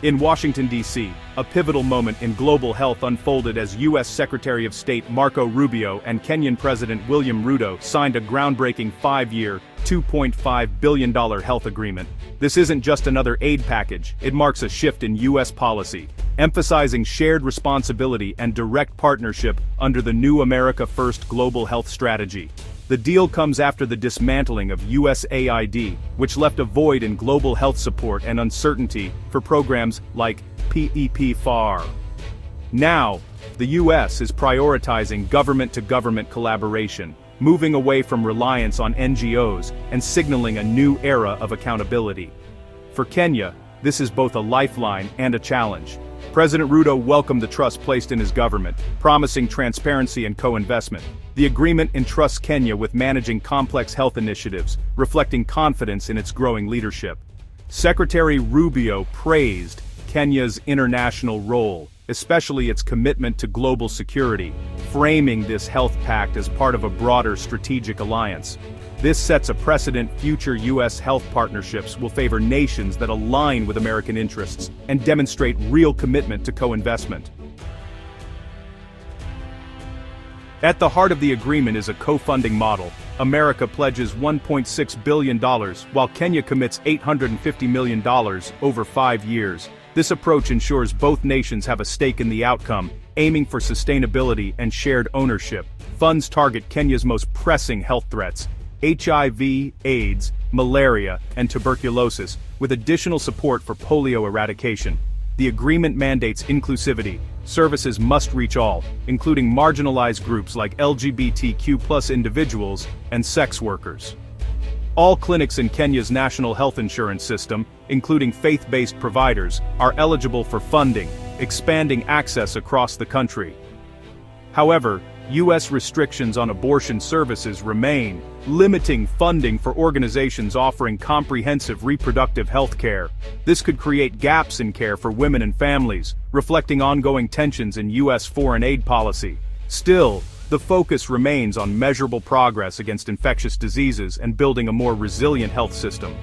In Washington, D.C., a pivotal moment in global health unfolded as U.S. Secretary of State Marco Rubio and Kenyan President William Ruto signed a groundbreaking 5-year, $2.5 billion health agreement. This isn't just another aid package, it marks a shift in U.S. policy, emphasizing shared responsibility and direct partnership under the new America First global health strategy. The deal comes after the dismantling of USAID, which left a void in global health support and uncertainty for programs like PEPFAR. Now, the U.S. is prioritizing government-to-government collaboration, moving away from reliance on NGOs and signaling a new era of accountability. For Kenya, this is both a lifeline and a challenge. President Ruto welcomed the trust placed in his government, promising transparency and co-investment. The agreement entrusts Kenya with managing complex health initiatives, reflecting confidence in its growing leadership. Secretary Rubio praised Kenya's international role, especially its commitment to global security, framing this health pact as part of a broader strategic alliance. This sets a precedent. Future U.S. health partnerships will favor nations that align with American interests and demonstrate real commitment to co-investment. At the heart of the agreement is a co-funding model. America pledges $1.6 billion, while Kenya commits $850 million over 5 years. This approach ensures both nations have a stake in the outcome, aiming for sustainability and shared ownership. Funds target Kenya's most pressing health threats: HIV, AIDS, malaria, and tuberculosis, with additional support for polio eradication. The agreement mandates inclusivity. Services must reach all, including marginalized groups like LGBTQ+ individuals and sex workers. All clinics in Kenya's national health insurance system, including faith-based providers, are eligible for funding, expanding access across the country. However, U.S. restrictions on abortion services remain, limiting funding for organizations offering comprehensive reproductive health care. This could create gaps in care for women and families, reflecting ongoing tensions in U.S. foreign aid policy. Still, the focus remains on measurable progress against infectious diseases and building a more resilient health system.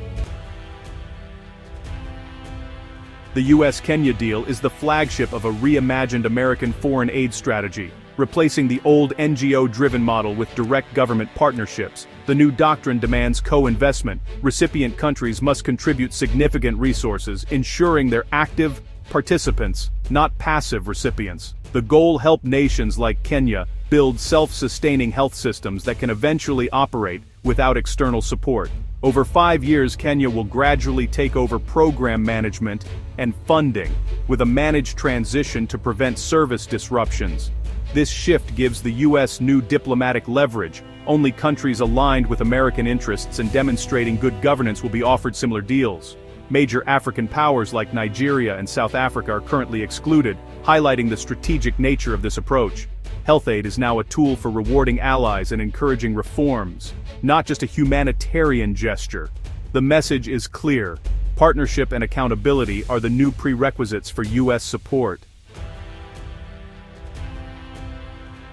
The U.S.-Kenya deal is the flagship of a reimagined American foreign aid strategy, replacing the old NGO-driven model with direct government partnerships. The new doctrine demands co-investment. Recipient countries must contribute significant resources, ensuring they're active participants, not passive recipients. The goal: help nations like Kenya build self-sustaining health systems that can eventually operate without external support. Over 5 years, Kenya will gradually take over program management and funding, with a managed transition to prevent service disruptions. This shift gives the U.S. new diplomatic leverage. Only countries aligned with American interests and demonstrating good governance will be offered similar deals. Major African powers like Nigeria and South Africa are currently excluded, highlighting the strategic nature of this approach. Health aid is now a tool for rewarding allies and encouraging reforms, not just a humanitarian gesture. The message is clear: partnership and accountability are the new prerequisites for U.S. support.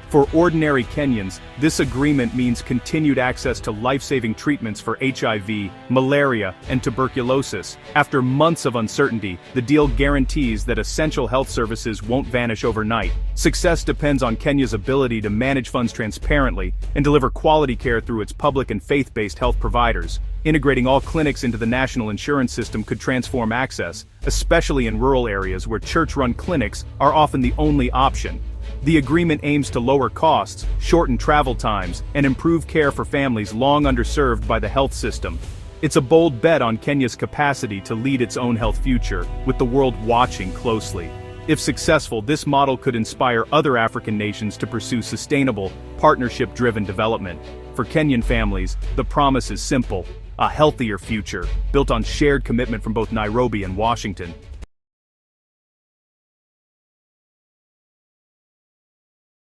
For ordinary Kenyans, this agreement means continued access to life-saving treatments for HIV, malaria, and tuberculosis. After months of uncertainty, the deal guarantees that essential health services won't vanish overnight. Success depends on Kenya's ability to manage funds transparently and deliver quality care through its public and faith-based health providers. Integrating all clinics into the national insurance system could transform access, especially in rural areas where church-run clinics are often the only option. The agreement aims to lower costs, shorten travel times, and improve care for families long underserved by the health system. It's a bold bet on Kenya's capacity to lead its own health future, with the world watching closely. If successful, this model could inspire other African nations to pursue sustainable, partnership-driven development. For Kenyan families, the promise is simple: a healthier future, built on shared commitment from both Nairobi and Washington.